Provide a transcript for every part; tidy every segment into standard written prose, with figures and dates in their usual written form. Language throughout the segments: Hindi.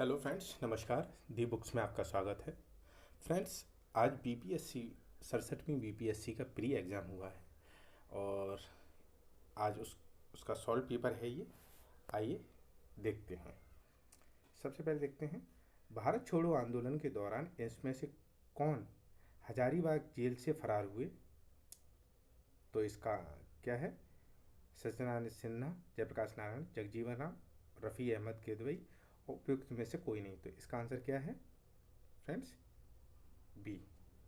हेलो फ्रेंड्स, नमस्कार। दी बुक्स में आपका स्वागत है। फ्रेंड्स, आज बीपीएससी 67वीं बीपीएससी का प्री एग्ज़ाम हुआ है और आज उसका सॉल्व पेपर है ये। आइए देखते हैं। सबसे पहले देखते हैं, भारत छोड़ो आंदोलन के दौरान इसमें से कौन हजारीबाग जेल से फरार हुए? तो इसका क्या है? सत्यनारायण सिन्हा, जयप्रकाश नारायण, जगजीवन राम, रफ़ी अहमद किदवई। उपयुक्त में से कोई नहीं। तो इसका आंसर क्या है फ्रेंड्स? बी,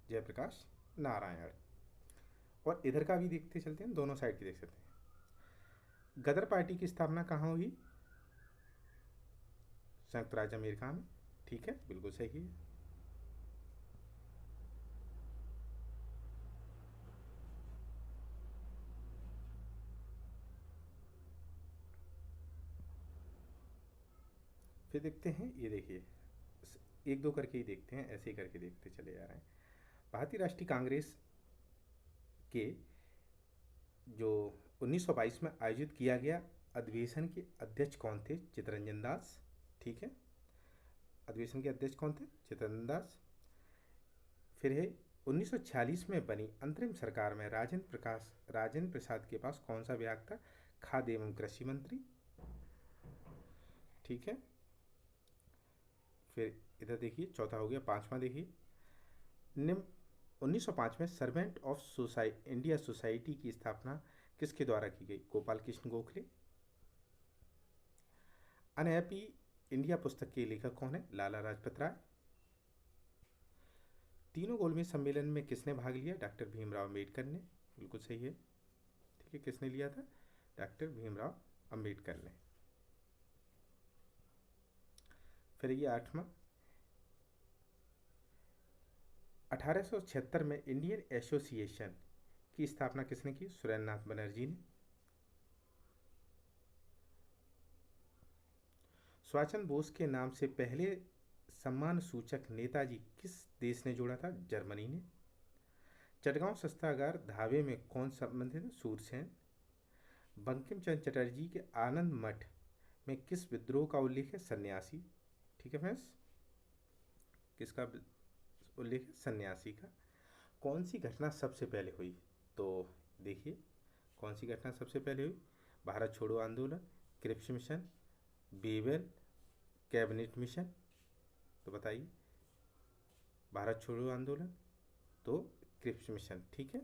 जयप्रकाश नारायण। और इधर का भी देखते चलते हैं, दोनों साइड की देख सकते हैं। गदर पार्टी की स्थापना कहाँ हुई? संयुक्त राज्य अमेरिका में। ठीक है, बिल्कुल सही है। फिर देखते हैं, ये देखिए, एक दो करके ही देखते हैं, ऐसे ही करके देखते चले जा रहे हैं। भारतीय राष्ट्रीय कांग्रेस के जो 1922 में आयोजित किया गया अधिवेशन के अध्यक्ष कौन थे? चित्तरंजन दास। ठीक है, अधिवेशन के अध्यक्ष कौन थे? चित्तरंजन दास। फिर है 1946 में बनी अंतरिम सरकार में राजेंद्र प्रसाद के पास कौन सा विभाग था? खाद्य एवं कृषि मंत्री। ठीक है, फिर इधर देखिए, चौथा हो गया। पांचवा देखिए, निम्न 1905 में सर्वेंट ऑफ इंडिया सोसाइटी की स्थापना किसके द्वारा की गई? गोपाल कृष्ण गोखले। अनहैप्पी इंडिया पुस्तक के लेखक कौन है? लाला लाजपत राय। तीनों गोलमेज सम्मेलन में किसने भाग लिया? डॉक्टर भीमराव अम्बेडकर ने। बिल्कुल सही है। ठीक है, किसने लिया था? डॉक्टर भीमराव अम्बेडकर ने। फिर ये आठवां, 1876 में इंडियन एसोसिएशन की स्थापना किसने की? सुरेंद्रनाथ बनर्जी ने। सुभाष चंद्र बोस के नाम से पहले सम्मान सूचक नेताजी किस देश ने जोड़ा था? जर्मनी ने। चटगांव शस्त्रागार धावे में कौन संबंधित है? सूरसेन। बंकिम चंद्र चटर्जी के आनंद मठ में किस विद्रोह का उल्लेख है? सन्यासी। ठीक है फ्रेंड्स, किसका उल्लेख है? सन्यासी का। कौन सी घटना सबसे पहले हुई? तो देखिए, कौन सी घटना सबसे पहले हुई? Bharat Chhodo Andolan, Cripps mission, Wavell, cabinet mission. तो बताइए, भारत छोड़ो आंदोलन तो क्रिप्स मिशन। ठीक है।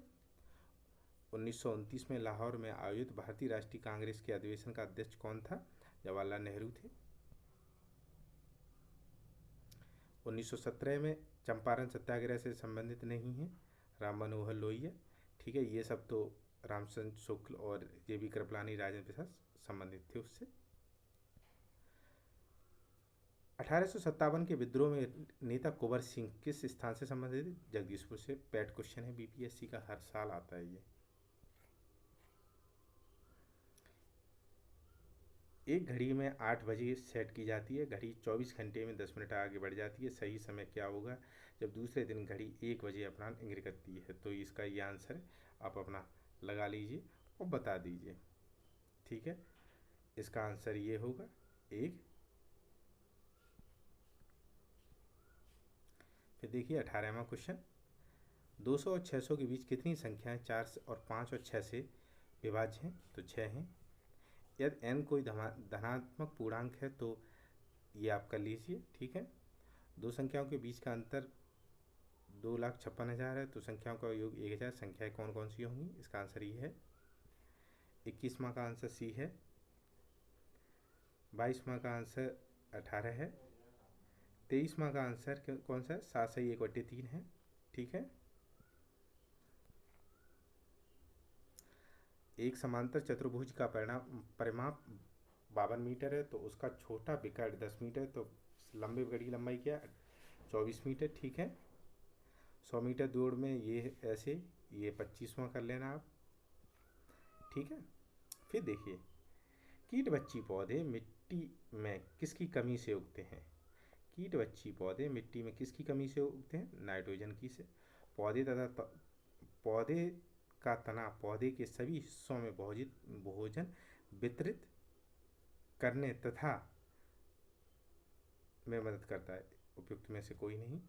1929 में लाहौर में आयोजित भारतीय राष्ट्रीय कांग्रेस के अधिवेशन का अध्यक्ष कौन था? जवाहरलाल नेहरू थे। 1917 में चंपारण सत्याग्रह से संबंधित नहीं है, राम मनोहर लोहिया। ठीक है, ये सब तो रामचंद्र शुक्ल और जेबी कृपलानी, राजेंद्र प्रसाद संबंधित थे उससे। 1857 के विद्रोह में नेता कुंवर सिंह किस स्थान से संबंधित है? जगदीशपुर से। पैट क्वेश्चन है, बीपीएससी का हर साल आता है ये। एक घड़ी में 8 बजे सेट की जाती है, घड़ी 24 घंटे में 10 मिनट आगे बढ़ जाती है। सही समय क्या होगा जब दूसरे दिन घड़ी 1 बजे अपना इंगित करती है? तो इसका ये आंसर आप अपना लगा लीजिए और बता दीजिए। ठीक है, इसका आंसर ये होगा 1। फिर देखिए 18वां क्वेश्चन, 200 और 600 के बीच कितनी संख्याएं 4 और 5 और 6 से विभाज्य हैं? तो 6 हैं। यदि n कोई धनात्मक पूर्णांक है तो ये आप कर लीजिए। ठीक है, दो संख्याओं के बीच का अंतर 2,56,000 है, तो संख्याओं का योग 1,000। संख्याएं कौन कौन सी होंगी? इसका आंसर ये है। 21वां का आंसर सी है। 22वां का आंसर 18 है। 23वां का आंसर कौन सा है? 7/1/3 है। ठीक है, एक समांतर चतुर्भुज का परिमाप 52 मीटर है, तो उसका छोटा विकर्ण 10 मीटर, तो लंबे विकर्ण की लंबाई क्या है? 24 मीटर। ठीक है, 100 मीटर दौड़ में ये ऐसे, ये 25वां कर लेना आप। ठीक है, फिर देखिए, कीट बच्ची पौधे मिट्टी में किसकी कमी से उगते हैं? कीट बच्ची पौधे मिट्टी में किसकी कमी से उगते हैं? नाइट्रोजन की से। पौधे का तना पौधे के सभी हिस्सों में भोजन वितरित करने तथा में मदद करता है? उपयुक्त में से कोई नहीं।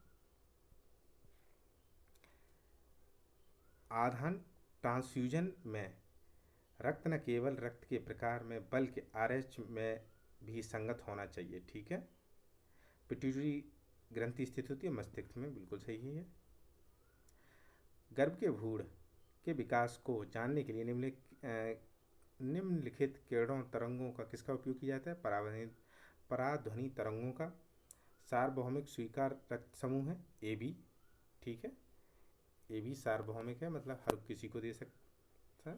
आधान ट्रांसफ्यूजन में रक्त न केवल रक्त के प्रकार में बल्कि आरएच में भी संगत होना चाहिए, ठीक है। पिट्यूटरी ग्रंथि स्थित होती है मस्तिष्क में, बिल्कुल सही है। गर्भ के भ्रूण के विकास को जानने के लिए निम्नलिखित किरणों तरंगों का किसका उपयोग किया जाता है? पराध्वनि तरंगों का। सार्वभौमिक स्वीकार रक्त समूह है ए बी, ठीक है। ए बी सार्वभौमिक है, मतलब हर किसी को दे सकता,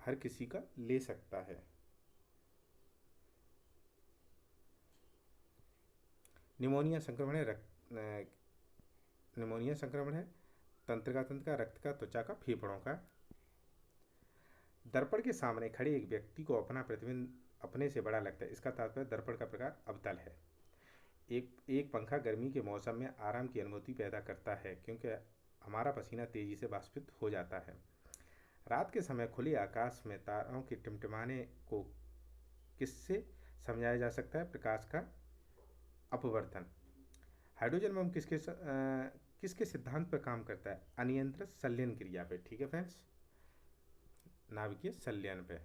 हर किसी का ले सकता है। निमोनिया संक्रमण है निमोनिया संक्रमण है तंत्रिका तंत्र का, रक्त का, त्वचा का, फेफड़ों का। दर्पण के सामने खड़े एक व्यक्ति को अपना प्रतिबिंब अपने से बड़ा लगता है, इसका तात्पर्य दर्पण का प्रकार अवतल है। एक पंखा गर्मी के मौसम में आराम की अनुभूति पैदा करता है क्योंकि हमारा पसीना तेजी से वाष्पित हो जाता है। रात के समय खुले आकाश में तारों के टिमटिमाने को किससे समझाया जा सकता है? प्रकाश का अपवर्तन। हाइड्रोजन बम किसके सिद्धांत पर काम करता है? अनियंत्रित संलयन क्रिया पे, ठीक है फ्रेंड्स, नाभिकीय संलयन पे।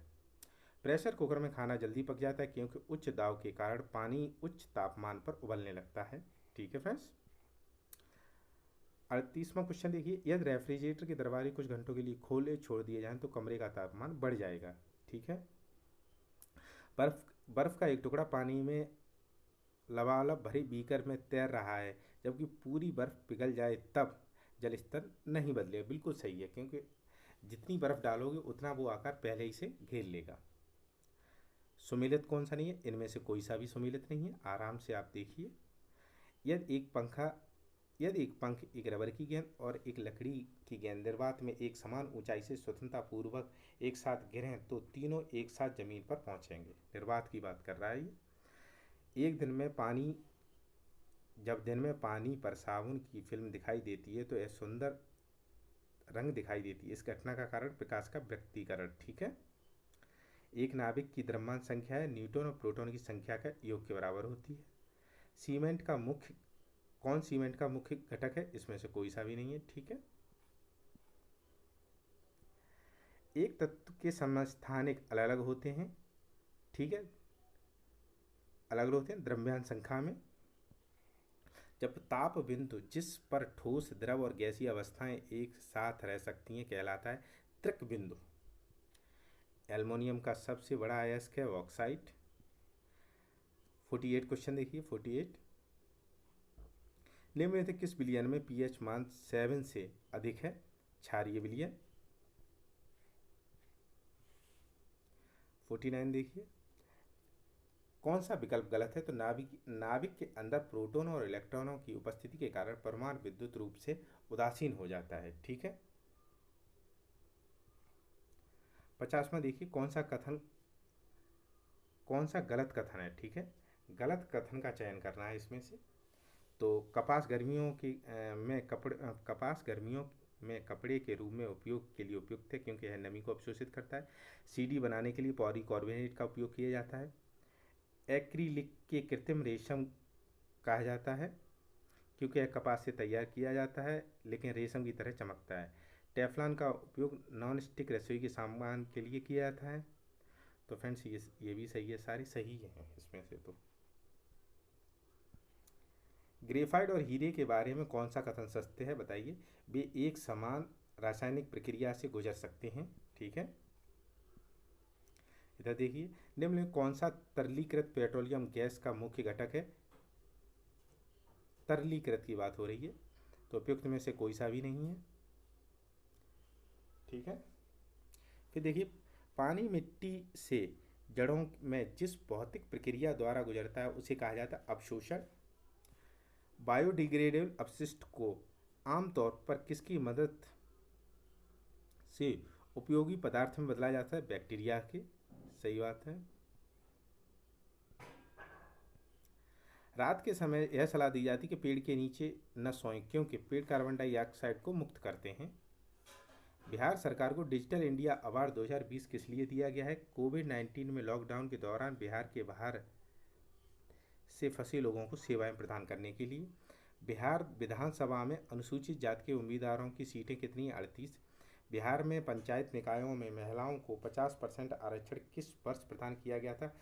प्रेशर कुकर में खाना जल्दी पक जाता है क्योंकि उच्च दाब के कारण पानी उच्च तापमान पर उबलने लगता है, ठीक है फ्रेंड्स। 38वां क्वेश्चन देखिए, यदि रेफ्रिजरेटर के दरवाजे कुछ घंटों के लिए खोले छोड़ दिए जाएं तो कमरे का तापमान बढ़ जाएगा, ठीक है। बर्फ का एक टुकड़ा पानी में लबालब भरे बीकर में तैर रहा है, जबकि पूरी बर्फ पिघल जाए तब जल स्तर नहीं बदलेगा, बिल्कुल सही है, क्योंकि जितनी बर्फ डालोगे उतना वो आकार पहले ही से घेर लेगा। सुमेलित कौन सा नहीं है? इनमें से कोई सा भी सुमेलित नहीं है, आराम से आप देखिए। यदि एक पंख एक रबर की गेंद और एक लकड़ी की गेंद निर्वात में एक समान ऊंचाई से स्वतंत्रतापूर्वक एक साथ गिरें तो तीनों एक साथ जमीन पर पहुंचेंगे। निर्वात की बात कर रहा है ये। जब दिन में पानी पर साबुन की फिल्म दिखाई देती है तो यह सुंदर रंग दिखाई देती है। इस घटना का कारण प्रकाश का व्यक्तीकरण, ठीक है। एक नाभिक की द्रव्यमान संख्या है न्यूट्रॉन और प्रोटॉन की संख्या का योग के बराबर होती है। सीमेंट का मुख्य घटक है? इसमें से कोई सा भी नहीं है, ठीक है। एक तत्व के समस्थानिक अलग अलग होते हैं, ठीक है, अलग अलग होते हैं द्रव्यमान संख्या में। जब ताप बिंदु जिस पर ठोस, द्रव और गैसीय अवस्थाएं एक साथ रह सकती हैं कहलाता है त्रिक बिंदु। एल्युमिनियम का सबसे बड़ा अयस्क है ऑक्साइड। 48 क्वेश्चन देखिए, 48। निम्नलिखित किस विलयन में पीएच मान 7 से अधिक है? क्षारीय विलयन। 49 देखिए, कौन सा विकल्प गलत है? तो नाभिक के अंदर प्रोटॉन और इलेक्ट्रॉनों की उपस्थिति के कारण परमाणु विद्युत रूप से उदासीन हो जाता है, ठीक है। 50वां देखिए, कौन सा गलत कथन है, ठीक है। गलत कथन का चयन करना है इसमें से। तो कपास गर्मियों में कपड़े के रूप में उपयोग के लिए उपयुक्त है क्योंकि यह नमी को अवशोषित करता है। सीडी बनाने के लिए पॉलीकार्बोनेट का उपयोग किया जाता है। एक्रिलिक के कृत्रिम रेशम कहा जाता है क्योंकि यह कपास से तैयार किया जाता है लेकिन रेशम की तरह चमकता है। टेफ्लॉन का उपयोग नॉन स्टिक रसोई के सामान के लिए किया जाता है। तो फ्रेंड्स ये भी सही है, सारी सही हैं इसमें से। तो ग्रेफाइट और हीरे के बारे में कौन सा कथन सत्य है बताइए? वे एक समान रासायनिक प्रक्रिया से गुजर सकते हैं, ठीक है। इधर देखिए, निम्न में कौन सा तरलीकृत पेट्रोलियम गैस का मुख्य घटक है? तरलीकृत की बात हो रही है, तो उपयुक्त में से कोई सा भी नहीं है, ठीक है। फिर देखिए, पानी मिट्टी से जड़ों में जिस भौतिक प्रक्रिया द्वारा गुजरता है उसे कहा जाता है अवशोषण। बायोडिग्रेडेबल अपशिष्ट को आमतौर पर किसकी मदद से उपयोगी पदार्थ में बदला जाता है? बैक्टीरिया के, सही बात है। रात के समय यह सलाह दी जाती है कि पेड़ के नीचे न सोएं क्योंकि पेड़ कार्बन डाइऑक्साइड को मुक्त करते हैं। बिहार सरकार को डिजिटल इंडिया अवार्ड 2020 किस लिए दिया गया है? कोविड-19 में लॉकडाउन के दौरान बिहार के बाहर से फंसे लोगों को सेवाएं प्रदान करने के लिए। बिहार विधानसभा में अनुसूचित जाति के उम्मीदवारों की सीटें कितनी? 38। बिहार में पंचायत निकायों में महिलाओं को 50% आरक्षण किस वर्ष प्रदान किया गया था?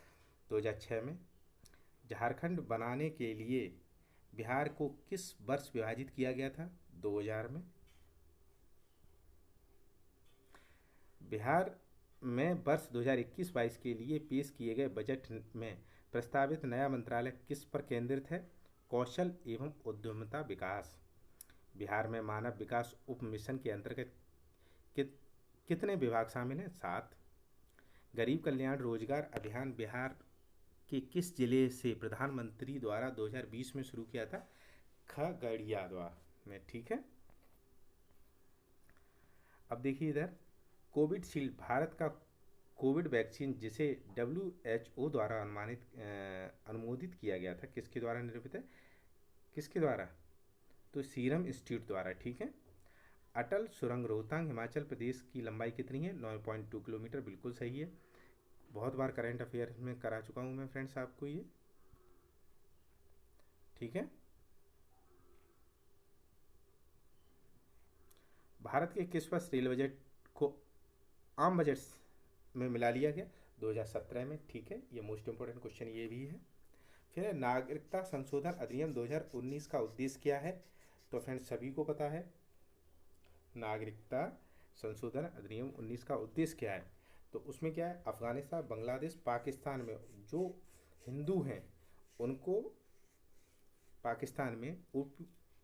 2006 में। झारखंड बनाने के लिए बिहार को किस वर्ष विभाजित किया गया था? 2000 में। बिहार में वर्ष 2021-22 के लिए पेश किए गए बजट में प्रस्तावित नया मंत्रालय किस पर केंद्रित है? कौशल एवं उद्यमिता विकास। बिहार में मानव विकास उप मिशन के अंतर्गत कितने विभाग शामिल हैं? 7। गरीब कल्याण रोजगार अभियान बिहार के किस जिले से प्रधानमंत्री द्वारा 2020 में शुरू किया था? खगड़िया में। ठीक है, अब देखिए इधर कोविडशील्ड भारत का कोविड वैक्सीन जिसे WHO द्वारा अनुमोदित किया गया था, किसके द्वारा निर्मित है? किसके द्वारा? तो सीरम इंस्टीट्यूट द्वारा। ठीक है। अटल सुरंग रोहतांग हिमाचल प्रदेश की लंबाई कितनी है? 9.2 किलोमीटर। बिल्कुल सही है, बहुत बार करंट अफेयर में करा चुका हूँ मैं फ्रेंड्स आपको ये। ठीक है। भारत के किस वर्ष रेल बजट को आम बजट में मिला लिया गया? 2017 में। ठीक है, ये मोस्ट इंपोर्टेंट क्वेश्चन ये भी है। फिर नागरिकता संशोधन अधिनियम 2019 का उद्देश्य क्या है? तो फ्रेंड्स सभी को पता है, नागरिकता संशोधन अधिनियम 19 का उद्देश्य क्या है? तो उसमें क्या है, अफगानिस्तान, बांग्लादेश, पाकिस्तान में जो हिंदू हैं उनको पाकिस्तान में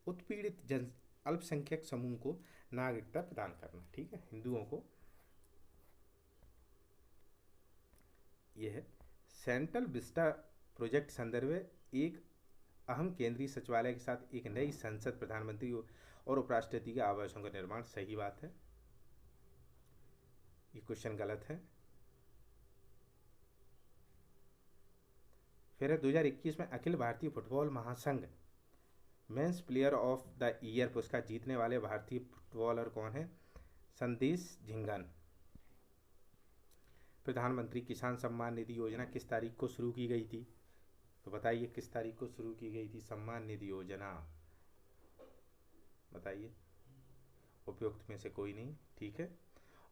उत्पीड़ित जन अल्पसंख्यक समूह को नागरिकता प्रदान करना। ठीक है, हिंदुओं को। यह है सेंट्रल विस्टा प्रोजेक्ट संदर्भ एक अहम केंद्रीय सचिवालय के साथ एक नई संसद, प्रधानमंत्री और उपराष्ट्रपति के आवासों का निर्माण। सही बात है, ये क्वेश्चन गलत है। फिर 2021 में अखिल भारतीय फुटबॉल महासंघ men's player of the year पुरस्कार जीतने वाले भारतीय फुटबॉलर कौन है? संदेश झिंगन। प्रधानमंत्री किसान सम्मान निधि योजना किस तारीख को शुरू की गई थी? तो बताइए किस तारीख को शुरू की गई थी सम्मान निधि योजना? बताइए, उपयुक्त में से कोई नहीं। ठीक है।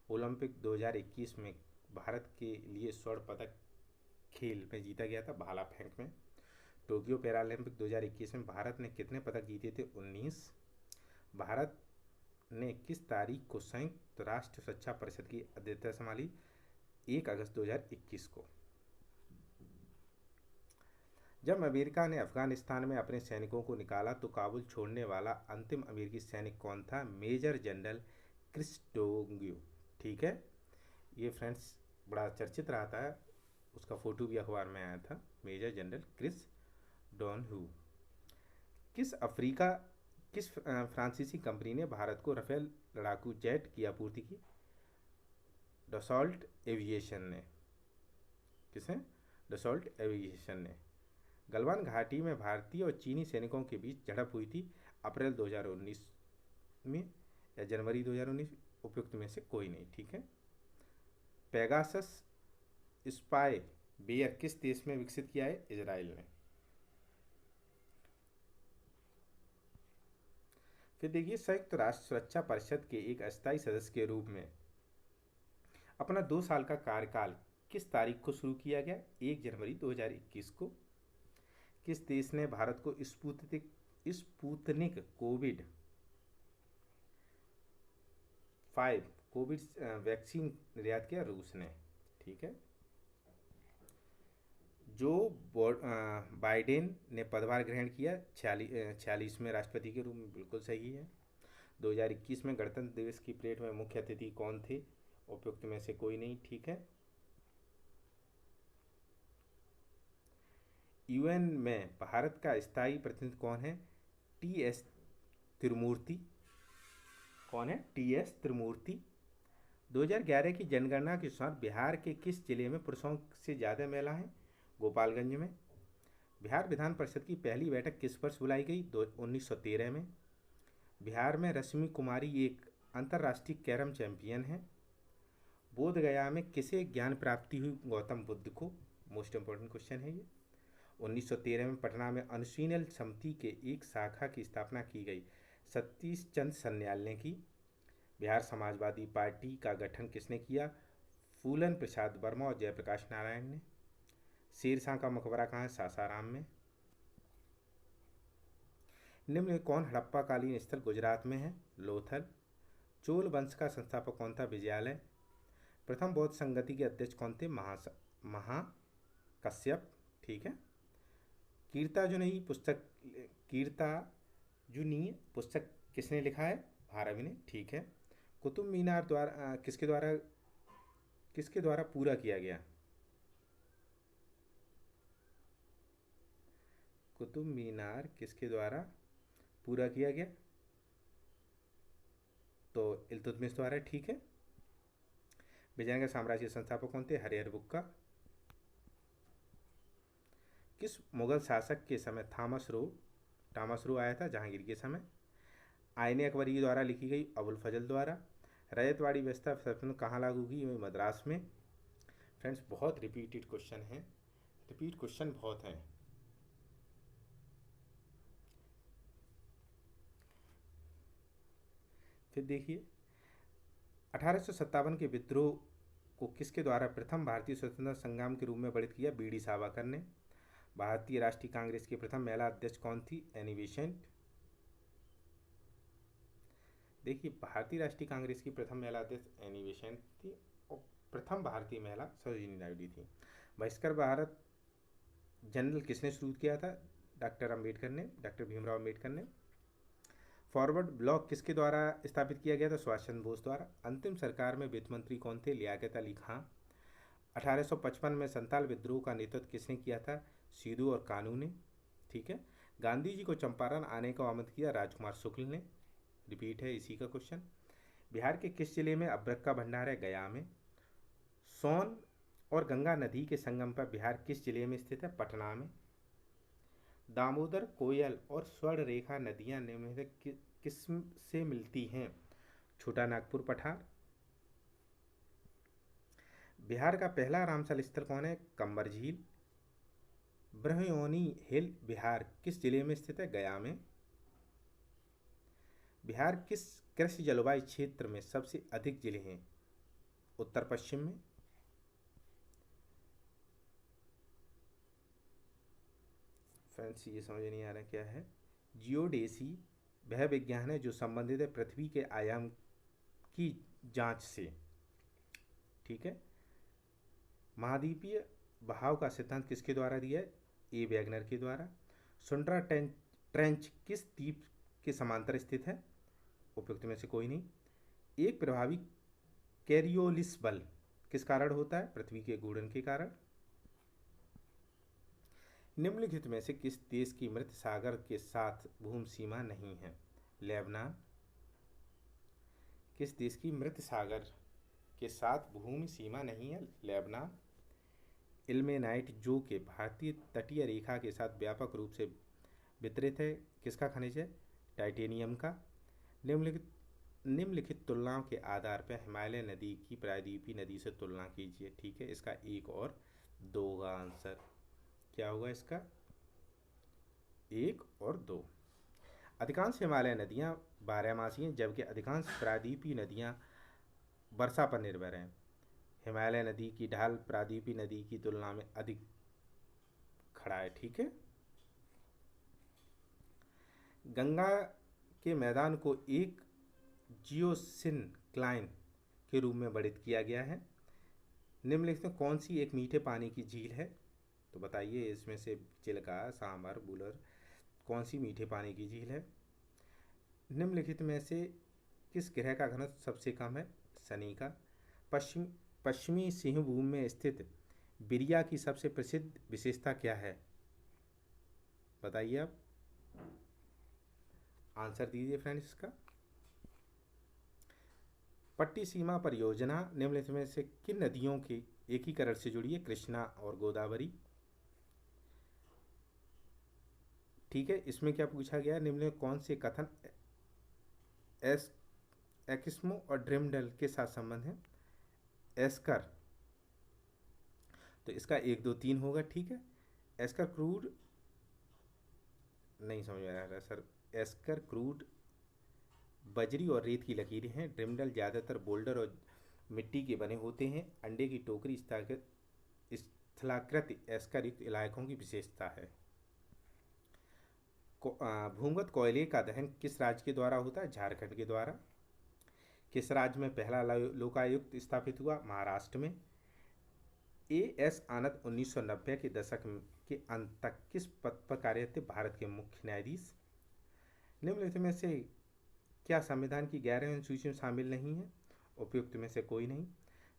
ओलंपिक 2021 में भारत के लिए स्वर्ण पदक खेल में जीता गया था, भाला फेंक में। टोक्यो पैरालंपिक 2021 में भारत ने कितने पदक जीते थे? 19। भारत ने किस तारीख को संयुक्त राष्ट्र सुरक्षा परिषद की अध्यक्षता संभाली? 1 अगस्त 2021 को। जब अमेरिका ने अफगानिस्तान में अपने सैनिकों को निकाला तो काबुल छोड़ने वाला अंतिम अमेरिकी सैनिक कौन था? Major general Chris Donahue. ठीक है, ये फ्रेंड्स बड़ा चर्चित रहा था, उसका फोटो भी अखबार में आया था, मेजर जनरल क्रिस डोन्ह्यू। किस फ्रांसीसी कंपनी ने भारत को राफेल लड़ाकू जेट की आपूर्ति की? डसॉल्ट एविएशन ने। किसने? डसॉल्ट एविएशन ने। गलवान घाटी में भारतीय और चीनी सैनिकों के बीच झड़प हुई थी अप्रैल 2019 में या जनवरी 2019? उपयुक्त में से कोई नहीं। ठीक है। पेगासस स्पाई बेयर किस देश में विकसित किया है? इजराइल ने। फिर देखिए, संयुक्त राष्ट्र सुरक्षा परिषद के एक अस्थायी सदस्य के रूप में अपना 2 साल का कार्यकाल किस तारीख को शुरू किया गया? 1 जनवरी 2021 को। किस देश ने भारत को स्पुतनिक कोविड वैक्सीन निर्यात किया? रूस ने। ठीक है। जो बाइडेन ने पदभार ग्रहण किया 46वें राष्ट्रपति के रूप में? बिल्कुल सही है। 2021 में गणतंत्र दिवस की परेड में मुख्य अतिथि कौन थे? उपयुक्त में से कोई नहीं। ठीक है। यूएन में भारत का स्थायी प्रतिनिधि कौन है? TS त्रिमूर्ति। कौन है? TS त्रिमूर्ति। 2011 की जनगणना के अनुसार बिहार के किस जिले में पुरुषों से ज़्यादा महिला हैं? गोपालगंज में। बिहार विधान परिषद की पहली बैठक किस वर्ष बुलाई गई? 1913 में। बिहार में रश्मि कुमारी एक अंतर्राष्ट्रीय कैरम चैंपियन हैं। बोध गया में किसे ज्ञान प्राप्ति हुई गौतम बुद्ध को? मोस्ट इंपॉर्टेंट क्वेश्चन है ये। 1913 में पटना में अनुशीलन समिति के एक शाखा की स्थापना की गई। सतीश चंद्र सन्याल ने की। बिहार समाजवादी पार्टी का गठन किसने किया? फूलन प्रसाद वर्मा और जयप्रकाश नारायण ने। शेरशाह का मकबरा कहाँ है? सासाराम में। निम्न में कौन हड़प्पा कालीन स्थल गुजरात में है? लोथल। चोल वंश का संस्थापक कौन था? विजयालय। प्रथम बौद्ध संगति के अध्यक्ष कौन थे? महाकश्यप। ठीक है। कीर्तार्जुनीय पुस्तक किसने लिखा है? भारवी ने। ठीक है। कुतुब मीनार द्वारा किसके द्वारा पूरा किया गया? कुतुब मीनार किसके द्वारा पूरा किया गया? तो इल्तुतमिश द्वारा। ठीक है। विजयनगर साम्राज्य के संस्थापक कौन थे? हरिहर बुक्का। किस मुगल शासक के समय थॉमस रो आया था? जहांगीर के समय। आईने अकबरी द्वारा लिखी गई? अबुल फजल द्वारा। रैयतवाड़ी व्यवस्था सर्वप्रथम कहाँ लागू की? मद्रास में। फ्रेंड्स, बहुत रिपीटेड क्वेश्चन हैं, रिपीट क्वेश्चन बहुत हैं। फिर देखिए, 1857 के विद्रोह को किसके द्वारा प्रथम भारतीय स्वतंत्रता संग्राम के रूप में वर्णित किया? बी डी सावरकर ने। भारतीय राष्ट्रीय कांग्रेस की प्रथम महिला अध्यक्ष कौन थी? Annie Besant. देखिए, भारतीय राष्ट्रीय कांग्रेस की प्रथम महिला अध्यक्ष एनी बेसेंट थी और प्रथम भारतीय महिला सरोजिनी नायडू थी। बहिष्कार भारत जनरल किसने शुरू किया था? डॉक्टर भीमराव अम्बेडकर ने। फॉरवर्ड ब्लॉक किसके द्वारा स्थापित किया गया था? सुभाष चंद्र बोस द्वारा। अंतिम सरकार में वित्त मंत्री कौन थे? लियाकत अली खां। 1855 में संताल विद्रोह का नेतृत्व किसने किया था? सिद्धू और कानू ने। ठीक है। गांधी जी को चंपारण आने का आमंत्रित किया? राजकुमार शुक्ल ने। रिपीट है इसी का क्वेश्चन। बिहार के किस जिले में अभ्रक का भंडार है? गया में। सोन और गंगा नदी के संगम पर बिहार किस जिले में स्थित है? पटना में। दामोदर, कोयल और स्वर्ण रेखा नदियां निम्न में किस से मिलती हैं? छोटा नागपुर पठार। बिहार का पहला रामसल स्थल कौन है? कंबर झील। ब्रह्मयोनी हिल बिहार किस जिले में स्थित है? गया में। बिहार किस कृषि जलवायु क्षेत्र में सबसे अधिक जिले हैं? उत्तर पश्चिम में। फ्रेंड्स, ये समझ नहीं आ रहा क्या है? जियोडेसी वह विज्ञान है जो संबंधित है पृथ्वी के आयाम की जांच से। ठीक है। महाद्वीपीय बहाव का सिद्धांत किसके द्वारा दिया है? ए वैगनर के द्वारा। सुंड्रा ट्रेंच किस द्वीप के समांतर स्थित है? उपयुक्त में से कोई नहीं। एक प्रभावी कैरियोलिस बल किस कारण होता है? पृथ्वी के घूर्णन के कारण। निम्नलिखित में से किस देश की मृत सागर के साथ भूमि सीमा नहीं है? लेबनान। किस देश की मृत सागर के साथ भूमि सीमा नहीं है? लेबनान। इल्मेनाइट जो कि भारतीय तटीय रेखा के साथ व्यापक रूप से वितरित है, किसका खनिज है? टाइटेनियम का। निम्नलिखित तुलनाओं के आधार पर हिमालय नदी की प्रायद्वीपीय नदी से तुलना कीजिए। ठीक है। इसका 1 और 2 का आंसर क्या होगा? इसका 1 और 2। अधिकांश हिमालय नदियाँ बारहमासी हैं, जबकि अधिकांश प्रायद्वीपीय नदियाँ वर्षा पर निर्भर हैं। हिमालय नदी की ढाल प्रायद्वीपीय नदी की तुलना में अधिक खड़ा है। ठीक है। गंगा के मैदान को एक जियोसिनक्लाइन के रूप में वर्णित किया गया है। निम्नलिखित में कौन सी एक मीठे पानी की झील है? तो बताइए, इसमें से चिल्का, सांबर, बुलर कौन सी मीठे पानी की झील है? निम्नलिखित में से किस ग्रह का घनत्व सबसे कम है? शनि का। पश्चिमी सिंहभूमि में स्थित बिरिया की सबसे प्रसिद्ध विशेषता क्या है? बताइए आप, आंसर दीजिए फ्रेंड्स इसका। पट्टी सीमा परियोजना निम्नलिखित में से किन नदियों के एकीकरण से जुड़ी है? कृष्णा और गोदावरी। ठीक है। इसमें क्या पूछा गया है? निम्न में कौन से कथन एक्समो और ड्रिमडल के साथ संबंध है? एस्कर, तो इसका 1 2 3 होगा, ठीक है। एस्कर क्रूड, नहीं समझ में आ रहा सर। एस्कर क्रूड बजरी और रेत की लकीरें हैं। ड्रिमडल ज़्यादातर बोल्डर और मिट्टी के बने होते हैं। अंडे की टोकरी स्थलाकृत एस्कर युक्त इलाकों की विशेषता है। भूंगत कोयले का दहन किस राज्य के द्वारा होता है? झारखंड के द्वारा। किस राज्य में पहला लोकायुक्त स्थापित हुआ? महाराष्ट्र में। A.S. आनंद 1990 के दशक के अंत तक किस पद पर कार्यरत थे? भारत के मुख्य न्यायाधीश। निम्नलिखित में से क्या संविधान की 11वीं अनुसूची में शामिल नहीं है? उपयुक्त में से कोई नहीं।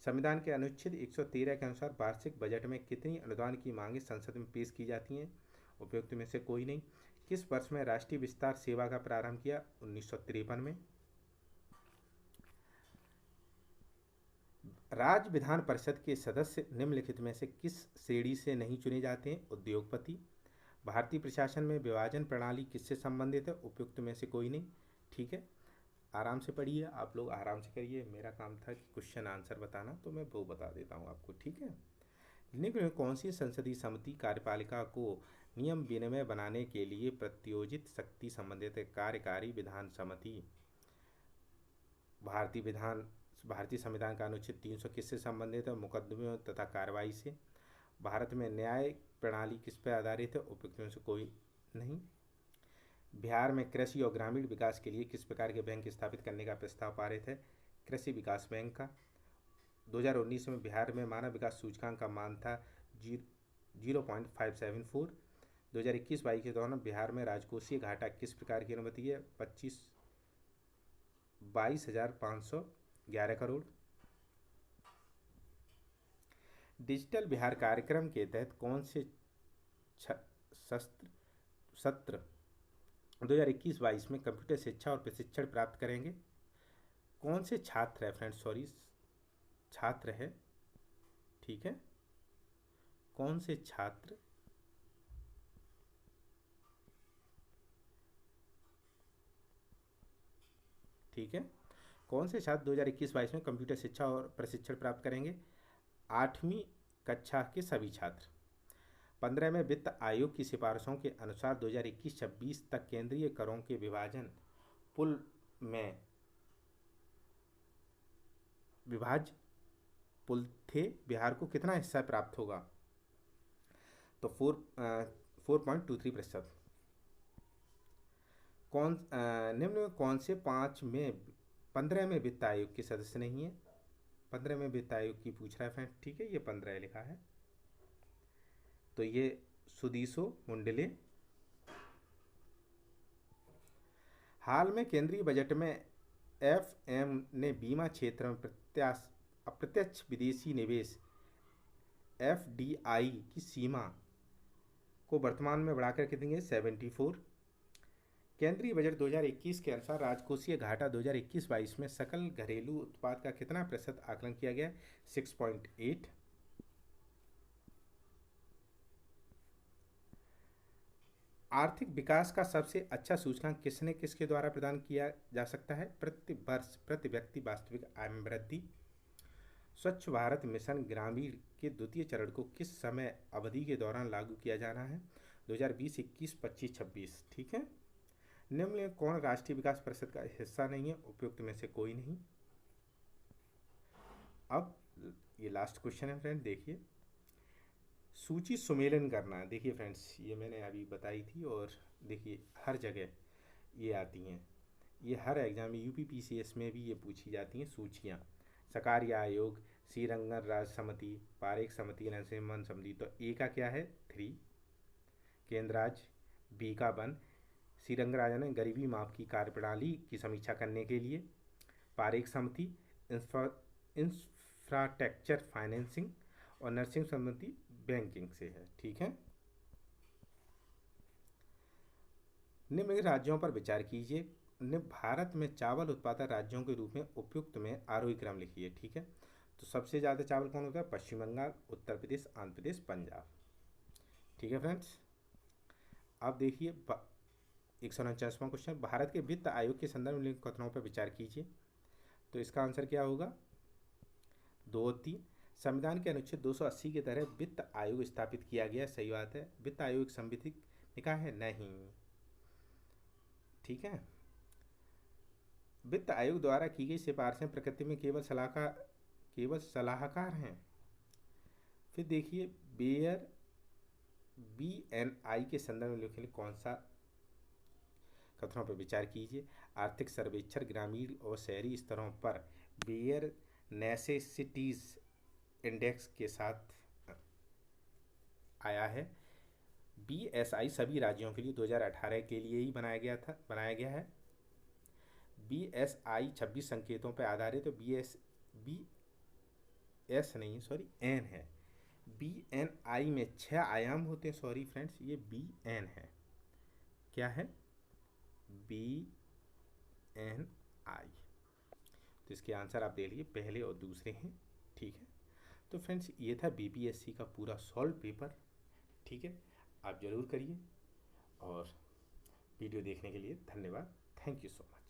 संविधान के अनुच्छेद 113 के अनुसार वार्षिक बजट में कितनी अनुदान की मांगें संसद में पेश की जाती हैं? उपयुक्त में से कोई नहीं। किस वर्ष में राष्ट्रीय विस्तार सेवा का प्रारंभ किया? 1953 में। राज्य विधान परिषद के सदस्य निम्नलिखित में से किस श्रेणी से नहीं चुने जाते हैं? उद्योगपति। भारतीय प्रशासन में विभाजन प्रणाली किससे संबंधित है? उपयुक्त में से कोई नहीं, ठीक है। आराम से पढ़िए, आप लोग आराम से करिए। मेरा काम था कि क्वेश्चन आंसर बताना, तो मैं वो बता देता हूँ आपको, ठीक है। निम्न में कौन सी संसदीय समिति कार्यपालिका को नियम विनिमय बनाने के लिए प्रत्योजित शक्ति संबंधित है? कार्यकारी विधान समिति। भारतीय संविधान का अनुच्छेद 300 किससे संबंधित है? मुकदमे तथा कार्रवाई से। भारत में न्याय प्रणाली किस पर आधारित है? उपयुक्त में से कोई नहीं। बिहार में कृषि और ग्रामीण विकास के लिए किस प्रकार के बैंक स्थापित करने का प्रस्ताव पारित है? कृषि विकास बैंक का। 2019 में बिहार में मानव विकास सूचकांक का मान था 0.574। 2021-22 के दौरान बिहार में राजकोषीय घाटा किस प्रकार की अनुमति है? 22,511 करोड़। डिजिटल बिहार कार्यक्रम के तहत कौन से सत्र 2021-22 में कंप्यूटर शिक्षा और प्रशिक्षण प्राप्त करेंगे? कौन से छात्र है फ्रेंड्स? सॉरी, छात्र है, ठीक है। कौन से छात्र ठीक है, कौन से छात्र 2021-22 में कंप्यूटर शिक्षा और प्रशिक्षण प्राप्त करेंगे? 8वीं कक्षा के सभी छात्र। 15वें वित्त आयोग की सिफारिशों के अनुसार 2021-26 तक केंद्रीय करों के विभाजन पुल में थे, बिहार को कितना हिस्सा प्राप्त होगा? तो 4.23%। निम्न में कौन से 15वें वित्त आयोग के सदस्य नहीं है? 15वें वित्त आयोग की पूछ रहा है फ्रेंड, ठीक है। ये 15 लिखा है, तो ये सुदीसो मुंडले। हाल में केंद्रीय बजट में FM ने बीमा क्षेत्र में अप्रत्यक्ष विदेशी निवेश FDI की सीमा को वर्तमान में बढ़ाकर कितनी है? 74। केंद्रीय बजट 2021 के अनुसार राजकोषीय घाटा 2021-22 में सकल घरेलू उत्पाद का कितना प्रतिशत आकलन किया गया? 6.8। आर्थिक विकास का सबसे अच्छा सूचकांक किसके द्वारा प्रदान किया जा सकता है? प्रति वर्ष प्रति व्यक्ति वास्तविक आय में वृद्धि। स्वच्छ भारत मिशन ग्रामीण के द्वितीय चरण को किस समय अवधि के दौरान लागू किया जाना है? 2020, 21, 25, 26, ठीक है। निम्न में कौन राष्ट्रीय विकास परिषद का हिस्सा नहीं है? उपयुक्त में से कोई नहीं। अब ये लास्ट क्वेश्चन है फ्रेंड, देखिए। सूची सुमेलन करना, देखिए फ्रेंड्स, ये मैंने अभी बताई थी और देखिए हर जगह ये आती हैं, ये हर एग्जाम में UPPCS में भी ये पूछी जाती हैं सूचियाँ। सकारिया आयोग, श्रीरंगन राज्य समिति, पारेख समिति, नरसिम्हन समिति। तो ए का क्या है? 3 केंद्र राज्य। बी का 1 श्रीरंगराजन ने गरीबी माप की कार्यप्रणाली की समीक्षा करने के लिए। पारेख समिति इंफ्रास्ट्रक्चर फाइनेंसिंग, और नरसिंह समिति बैंकिंग से है, ठीक है। निम्न राज्यों पर विचार कीजिए। भारत में चावल उत्पादक राज्यों के रूप में उपयुक्त में आरोही क्रम लिखिए, ठीक है। तो सबसे ज़्यादा चावल कौन होता है? पश्चिम बंगाल, उत्तर प्रदेश, आंध्र प्रदेश, पंजाब, ठीक है फ्रेंड्स। अब देखिए 149वां क्वेश्चन, भारत के वित्त आयोग के संदर्भ में कथनों पर विचार कीजिए। तो इसका आंसर क्या होगा? 2 और 3। संविधान के अनुच्छेद 280 के तहत वित्त आयोग स्थापित किया गया, सही बात है। वित्त आयोग संविधिक निकाय है? नहीं। ठीक है। वित्त आयोग द्वारा की गई सिफारिशें प्रकृति में केवल सलाहकार हैं। फिर देखिए, बेयर BNI के संदर्भ में लिखे कौन सा कथनों पर विचार कीजिए। आर्थिक सर्वेक्षण ग्रामीण और शहरी स्तरों पर बेयर नेसेसिटीज इंडेक्स के साथ आया है। BSI सभी राज्यों के लिए 2018 के लिए ही बनाया गया है। BSI 26 संकेतों पर आधारित, तो N है। BNI में 6 आयाम होते हैं, सॉरी फ्रेंड्स, ये BN है। क्या है? BNI। तो इसके आंसर आप दे लीजिए, पहले और दूसरे हैं। ठीक है। तो फ्रेंड्स, ये था BPSC का पूरा सॉल्व पेपर। ठीक है, आप ज़रूर करिए, और वीडियो देखने के लिए धन्यवाद। Thank you so much.